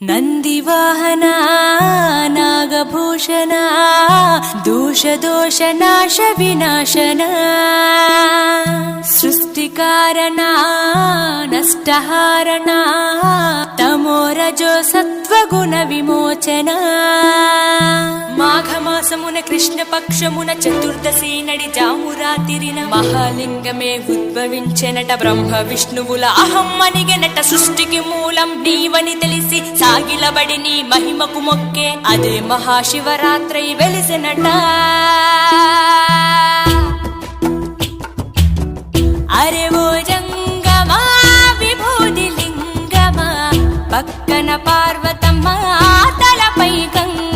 ನಂದಿವಾಹನ ನಾಗಭೂಷಣ ದೋಷ ದೋಷ ನಾಶ ವಿನಾಶನ ಸೃಷ್ಟಿಕಾರಣ ನಷ್ಟಹಾರಣ ತಮೋರಜೋ సత్వగుణ విమోచన మాఘమాసమున కృష్ణ పక్షమున చతుర్దశి నడి జామురాతిరిన మహాలింగమే ఉద్భవించెనట బ్రహ్మ విష్ణువుల అహం అనిగెనట సృష్టికి మూలం నీవని తెలిసి సాగిలబడి నీ మహిమకు మొక్కే అదే మహాశివరాత్రి వెలిసెనట అరే ఓ జంగమా విభూది లింగమా పక్కన పార్వతమ్మ తలపై గంగ